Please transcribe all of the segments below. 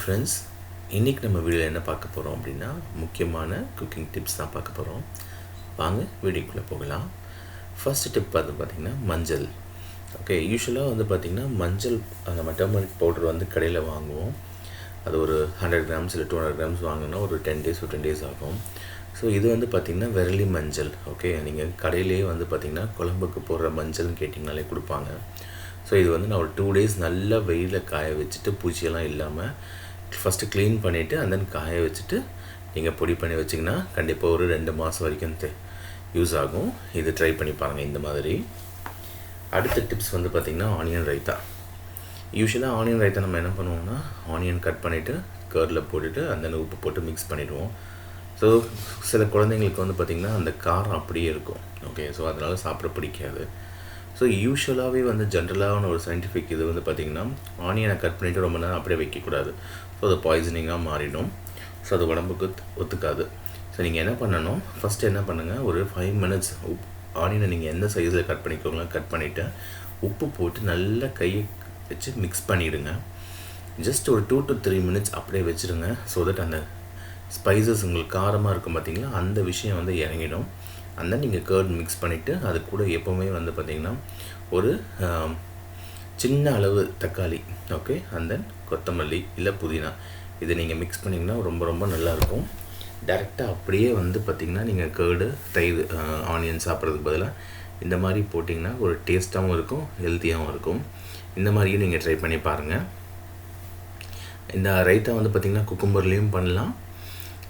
Friends, இன்றைக்கி நம்ம வீடியோவில் என்ன பார்க்க போகிறோம் அப்படின்னா முக்கியமான குக்கிங் டிப்ஸ் தான் பார்க்க போகிறோம். வாங்க வீடியோக்குள்ளே போகலாம். ஃபர்ஸ்ட் டிப் பார்த்திங்கன்னா மஞ்சள். ஓகே, யூஸ்வலாக பார்த்திங்கன்னா மஞ்சள் நம்ம டர்மரிக் பவுடர் கடையில் வாங்குவோம். அது ஒரு 100 கிராம்ஸ் இல்லை 200 கிராம்ஸ் வாங்கினா ஒரு 10 days or 10 days ஆகும். ஸோ இது பார்த்திங்கன்னா விரலி மஞ்சள். ஓகே, நீங்கள் கடையிலேயே பார்த்திங்கன்னா குழம்புக்கு போடுற மஞ்சள்னு கேட்டிங்கனாலே கொடுப்பாங்க. ஸோ இது நான் ஒரு 2 days நல்லா வெயிலில் காய வச்சுட்டு பூச்சியெல்லாம் இல்லாமல் ஃபஸ்ட்டு க்ளீன் பண்ணிவிட்டு and then காய வச்சுட்டு நீங்கள் பொடி பண்ணி வச்சிங்கன்னா கண்டிப்பாக ஒரு 2 மாதம் வரைக்கும் யூஸ் ஆகும். இது ட்ரை பண்ணி பாருங்கள் இந்த மாதிரி. அடுத்த டிப்ஸ் பார்த்திங்கன்னா ஆனியன் ரைத்தா. யூஸ்வலாக ஆனியன் ரைத்தா நம்ம என்ன பண்ணுவோம்னா ஆனியன் கட் பண்ணிவிட்டு கர்டில் போட்டுட்டு அந்த உப்பு போட்டு மிக்ஸ் பண்ணிவிடுவோம். ஸோ சில குழந்தைங்களுக்கு பார்த்திங்கன்னா அந்த காரம் அப்படியே இருக்கும். ஓகே, ஸோ அதனால் சாப்பிட பிடிக்காது. ஸோ யூஸ்வலாகவே ஜென்ரலான ஒரு சயின்டிஃபிக் இது பார்த்திங்கன்னா ஆனியனை கட் பண்ணிவிட்டு ரொம்ப நேரம் அப்படியே வைக்கக்கூடாது. ஸோ அது பாய்சனிங்காக மாறிடும். ஸோ அது உடம்புக்கு ஒத்துக்காது. ஸோ நீங்கள் என்ன பண்ணணும், ஃபஸ்ட்டு என்ன பண்ணுங்கள், ஒரு 5 minutes ஆனியனை நீங்கள் எந்த சைஸில் கட் பண்ணிக்கோங்களோ கட் பண்ணிவிட்டு உப்பு போட்டு நல்லா கையை வச்சு மிக்ஸ் பண்ணிவிடுங்க. ஜஸ்ட் ஒரு 2 to 3 minutes அப்படியே வச்சுருங்க. ஸோ தட் அந்த ஸ்பைசஸ் உங்களுக்கு காரமாக இருக்கும் பார்த்திங்களா, அந்த விஷயம் இறங்கிடும். அந்த நீங்கள் கர்ட் மிக்ஸ் பண்ணிவிட்டு அது கூட எப்போவுமே பார்த்திங்கன்னா ஒரு சின்ன அளவு தக்காளி, ஓகே, and then கொத்தமல்லி இல்லை புதினா, இதை நீங்கள் மிக்ஸ் பண்ணிங்கன்னா ரொம்ப ரொம்ப நல்லாயிருக்கும். டேரெக்டாக அப்படியே பார்த்திங்கன்னா நீங்கள் கர்டு தயிர் ஆனியன் சாப்பிட்றதுக்கு பதிலாக இந்த மாதிரி போட்டிங்கன்னா ஒரு டேஸ்ட்டாகவும் இருக்கும், ஹெல்த்தியாகவும் இருக்கும். இந்த மாதிரியும் நீங்கள் ட்ரை பண்ணி பாருங்கள். இந்த ரைத்தா பார்த்திங்கன்னா குக்கும்பர்லேயும் பண்ணலாம்,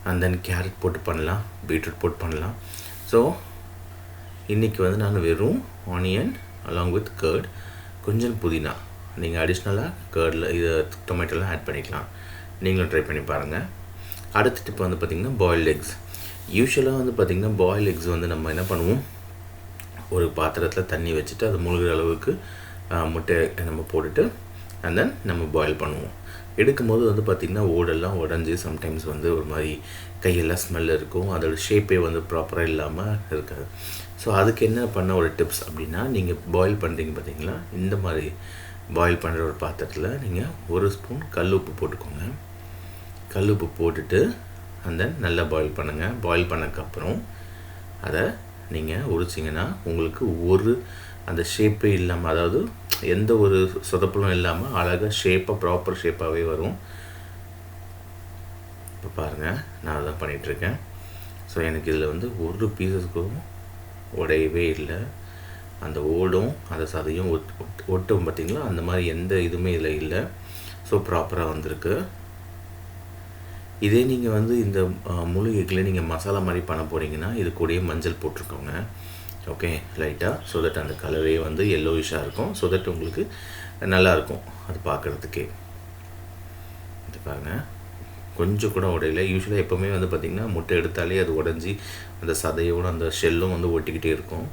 and then கேரட் போட்டு பண்ணலாம், பீட்ரூட் போட்டு பண்ணலாம். ஸோ இன்றைக்கி நான் வெறும் ஆனியன் அலாங் வித் கர்ட், கொஞ்சம் புதினா, நீங்கள் அடிஷ்னலாக கர்டில் இது டொமேட்டோலாம் ஆட் பண்ணிக்கலாம். நீங்களும் ட்ரை பண்ணி பாருங்கள். அடுத்த டிப் பார்த்திங்கன்னா பாயில்டு எக்ஸ். யூஸ்வலாக பார்த்திங்கன்னா பாயில்டு எக்ஸ் நம்ம என்ன பண்ணுவோம், ஒரு பாத்திரத்தில் தண்ணி வச்சுட்டு அது மூழ்கிற அளவுக்கு முட்டை நம்ம போட்டுட்டு and then நம்ம பாயில் பண்ணுவோம். எடுக்கும்போது பார்த்திங்கன்னா ஓடெல்லாம் உடஞ்சி சம்டைம்ஸ் ஒரு மாதிரி கையெல்லாம் ஸ்மெல் இருக்கும், அதோட ஷேப்பே ப்ராப்பராக இல்லாமல் இருக்காது. ஸோ அதுக்கு என்ன பண்ண ஒரு டிப்ஸ் அப்படின்னா, நீங்கள் பாயில் பண்ணுறீங்க பார்த்திங்களா, இந்த மாதிரி பாயில் பண்ணுற ஒரு பாத்திரத்தில் நீங்கள் 1 ஸ்பூன் கல் உப்பு போட்டுக்கோங்க. கல் உப்பு போட்டுட்டு and then நல்லா பாயில் பண்ணுங்கள். பாயில் பண்ணக்கப்புறம் அதை நீங்கள் உரிச்சிங்கன்னா உங்களுக்கு அந்த ஷேப்பே இல்லாமல், அதாவது எந்த ஒரு சொதப்பலும் இல்லாமல் அழகாக ஷேப்பாக ப்ராப்பர் ஷேப்பாகவே வரும். இப்போ பாருங்கள், நான் அதான் பண்ணிகிட்ருக்கேன். ஸோ எனக்கு இதில் ஒரு பீசஸ்க்கும் உடையவே இல்லை. அந்த ஓடும் அந்த சதையும் ஒட்டும் பார்த்திங்களா, அந்த மாதிரி எந்த இதுவுமே இதில் இல்லை. ஸோ ப்ராப்பராக வந்திருக்கு. இதே நீங்கள் இந்த முழு எக்கில் நீங்கள் மசாலா மாதிரி பண்ண போகிறீங்கன்னா இது கூடயே மஞ்சள் போட்டிருக்கோங்க. ஓகே, லைட்டாக, ஸோ தட் அந்த கலரே எல்லோயிஷாக இருக்கும். ஸோ தட் உங்களுக்கு நல்லாயிருக்கும் அது பார்க்குறதுக்கே. இது பாருங்கள், கொஞ்சம் கூட உடையில. யூஸ்வலாக எப்போவுமே பார்த்திங்கன்னா முட்டை எடுத்தாலே அது உடஞ்சி அந்த சதையோடு அந்த ஷெல்லும் ஒட்டிக்கிட்டே இருக்கும்.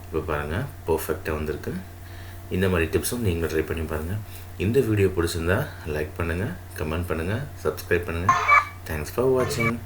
இப்போ பாருங்கள், பர்ஃபெக்டாக வந்திருக்கு. இந்த மாதிரி டிப்ஸும் நீங்களும் ட்ரை பண்ணி பாருங்கள். இந்த வீடியோ பிடிச்சிருந்தா லைக் பண்ணுங்கள், கமெண்ட் பண்ணுங்கள், சப்ஸ்கிரைப் பண்ணுங்கள். தேங்க்ஸ் ஃபார் வாட்சிங்.